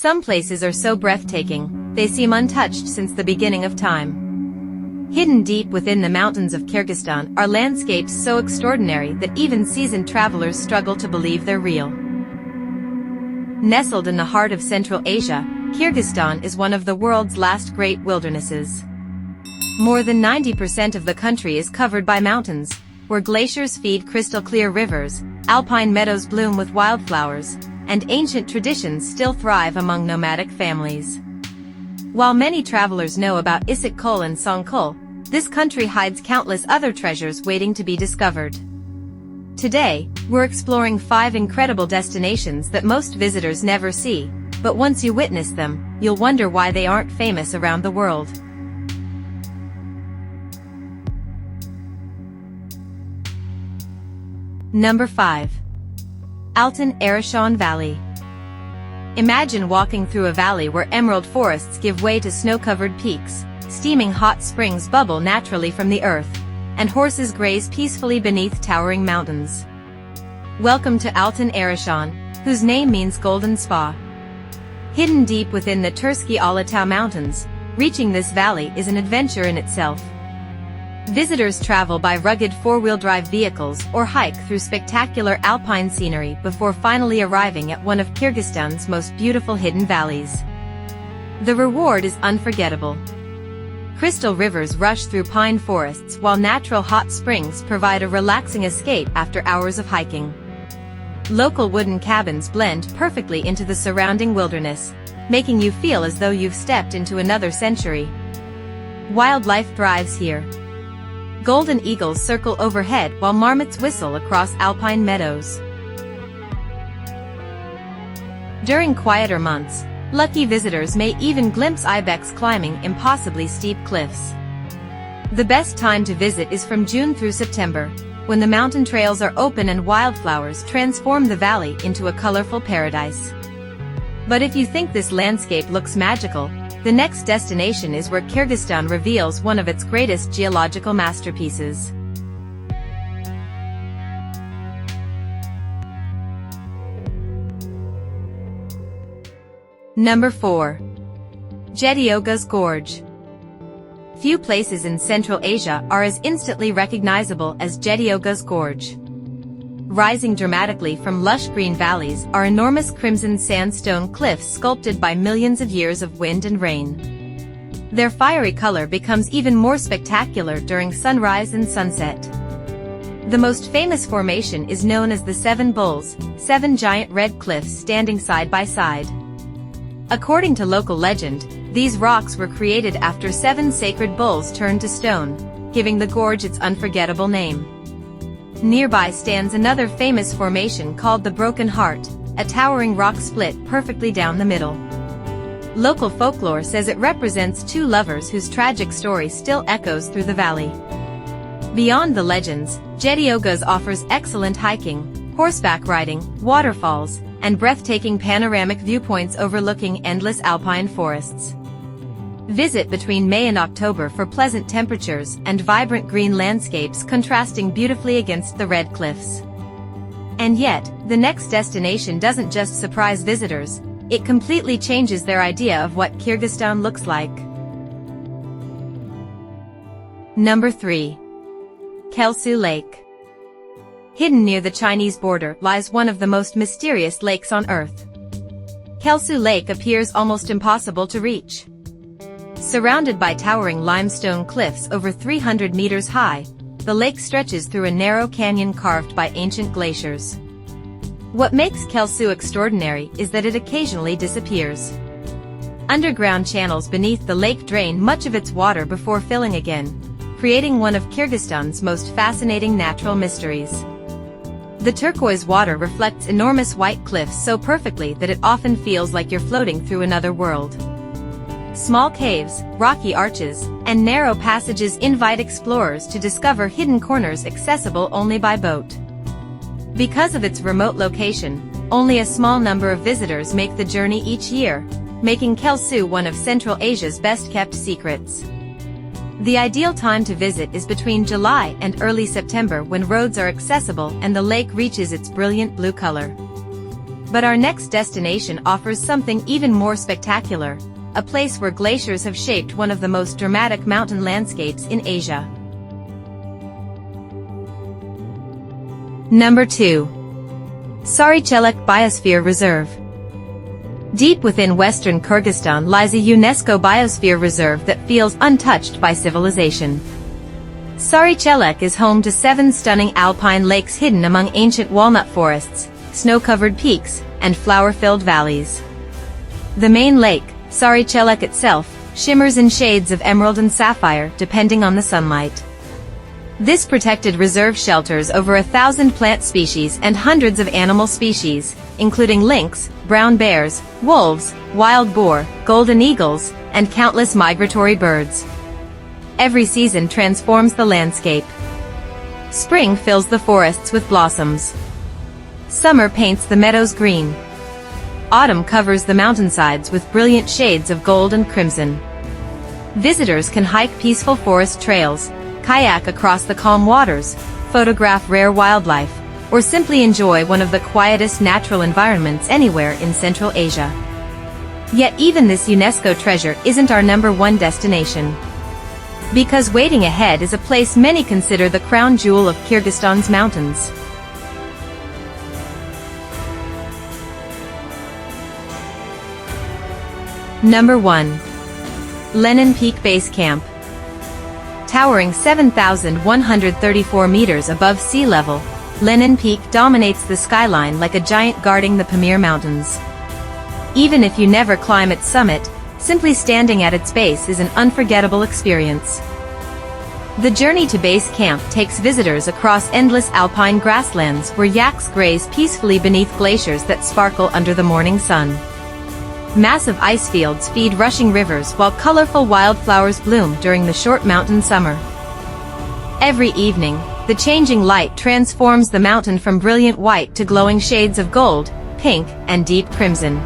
Some places are so breathtaking, they seem untouched since the beginning of time. Hidden deep within the mountains of Kyrgyzstan are landscapes so extraordinary that even seasoned travelers struggle to believe they're real. Nestled in the heart of Central Asia, Kyrgyzstan is one of the world's last great wildernesses. More than 90% of the country is covered by mountains, where glaciers feed crystal-clear rivers, alpine meadows bloom with wildflowers, and ancient traditions still thrive among nomadic families. While many travelers know about Issyk-Kul and Song-Kul, this country hides countless other treasures waiting to be discovered. Today, we're exploring 5 incredible destinations that most visitors never see, but once you witness them, you'll wonder why they aren't famous around the world. Number 5. Altyn Arashan Valley. Imagine walking through a valley where emerald forests give way to snow-covered peaks, steaming hot springs bubble naturally from the earth, and horses graze peacefully beneath towering mountains. Welcome to Altyn Arashan, whose name means golden spa. Hidden deep within the Tersky Alatau Mountains, reaching this valley is an adventure in itself. Visitors travel by rugged four-wheel-drive vehicles or hike through spectacular alpine scenery before finally arriving at one of Kyrgyzstan's most beautiful hidden valleys. The reward is unforgettable. Crystal rivers rush through pine forests while natural hot springs provide a relaxing escape after hours of hiking. Local wooden cabins blend perfectly into the surrounding wilderness, making you feel as though you've stepped into another century. Wildlife thrives here. Golden eagles circle overhead while marmots whistle across alpine meadows. During quieter months, lucky visitors may even glimpse ibex climbing impossibly steep cliffs. The best time to visit is from June through September, when the mountain trails are open and wildflowers transform the valley into a colorful paradise. But if you think this landscape looks magical, the next destination is where Kyrgyzstan reveals one of its greatest geological masterpieces. Number 4. Jeti-Ögüz Gorge. Few places in Central Asia are as instantly recognizable as Jeti-Ögüz Gorge. Rising dramatically from lush green valleys are enormous crimson sandstone cliffs sculpted by millions of years of wind and rain. Their fiery color becomes even more spectacular during sunrise and sunset. The most famous formation is known as the Seven Bulls, 7 giant red cliffs standing side by side. According to local legend, these rocks were created after 7 sacred bulls turned to stone, giving the gorge its unforgettable name. Nearby stands another famous formation called the Broken Heart, a towering rock split perfectly down the middle. Local folklore says it represents 2 lovers whose tragic story still echoes through the valley. Beyond the legends, Jeti-Ögüz offers excellent hiking, horseback riding, waterfalls, and breathtaking panoramic viewpoints overlooking endless alpine forests. Visit between May and October for pleasant temperatures and vibrant green landscapes contrasting beautifully against the red cliffs. And yet, the next destination doesn't just surprise visitors, it completely changes their idea of what Kyrgyzstan looks like. Number 3. Kel-Suu Lake. Hidden near the Chinese border lies one of the most mysterious lakes on Earth. Kel-Suu Lake appears almost impossible to reach. Surrounded by towering limestone cliffs over 300 meters high, the lake stretches through a narrow canyon carved by ancient glaciers. What makes Kel-Suu extraordinary is that it occasionally disappears. Underground channels beneath the lake drain much of its water before filling again, creating one of Kyrgyzstan's most fascinating natural mysteries. The turquoise water reflects enormous white cliffs so perfectly that it often feels like you're floating through another world. Small caves, rocky arches, and narrow passages invite explorers to discover hidden corners accessible only by boat. Because of its remote location, only a small number of visitors make the journey each year, making Kel-Suu one of Central Asia's best-kept secrets. The ideal time to visit is between July and early September when roads are accessible and the lake reaches its brilliant blue color. But our next destination offers something even more spectacular, a place where glaciers have shaped one of the most dramatic mountain landscapes in Asia. Number 2. Sary-Chelek Biosphere Reserve. Deep within western Kyrgyzstan lies a UNESCO Biosphere Reserve that feels untouched by civilization. Sary-Chelek is home to 7 stunning alpine lakes hidden among ancient walnut forests, snow-covered peaks, and flower-filled valleys. The main lake, Sary-Chelek itself, shimmers in shades of emerald and sapphire depending on the sunlight. This protected reserve shelters over 1,000 plant species and hundreds of animal species, including lynx, brown bears, wolves, wild boar, golden eagles, and countless migratory birds. Every season transforms the landscape. Spring fills the forests with blossoms. Summer paints the meadows green. Autumn covers the mountainsides with brilliant shades of gold and crimson. Visitors can hike peaceful forest trails, kayak across the calm waters, photograph rare wildlife, or simply enjoy one of the quietest natural environments anywhere in Central Asia. Yet even this UNESCO treasure isn't our number 1 destination. Because waiting ahead is a place many consider the crown jewel of Kyrgyzstan's mountains. Number 1. Lenin Peak Base Camp. Towering 7,134 meters above sea level, Lenin Peak dominates the skyline like a giant guarding the Pamir Mountains. Even if you never climb its summit, simply standing at its base is an unforgettable experience. The journey to base camp takes visitors across endless alpine grasslands where yaks graze peacefully beneath glaciers that sparkle under the morning sun. Massive ice fields feed rushing rivers while colorful wildflowers bloom during the short mountain summer. Every evening, the changing light transforms the mountain from brilliant white to glowing shades of gold, pink, and deep crimson.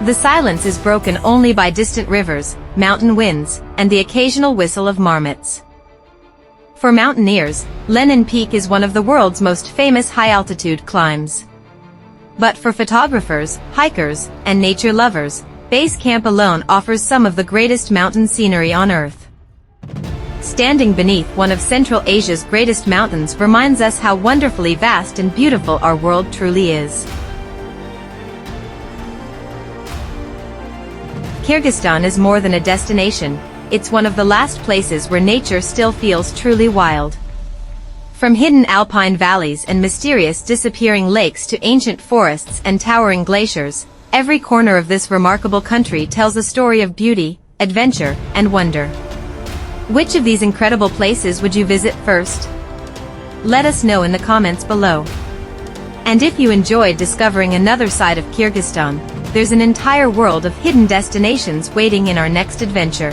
The silence is broken only by distant rivers, mountain winds, and the occasional whistle of marmots. For mountaineers, Lenin Peak is one of the world's most famous high-altitude climbs. But for photographers, hikers, and nature lovers, base camp alone offers some of the greatest mountain scenery on Earth. Standing beneath one of Central Asia's greatest mountains reminds us how wonderfully vast and beautiful our world truly is. Kyrgyzstan is more than a destination, it's one of the last places where nature still feels truly wild. From hidden alpine valleys and mysterious disappearing lakes to ancient forests and towering glaciers, every corner of this remarkable country tells a story of beauty, adventure, and wonder. Which of these incredible places would you visit first? Let us know in the comments below. And if you enjoyed discovering another side of Kyrgyzstan, there's an entire world of hidden destinations waiting in our next adventure.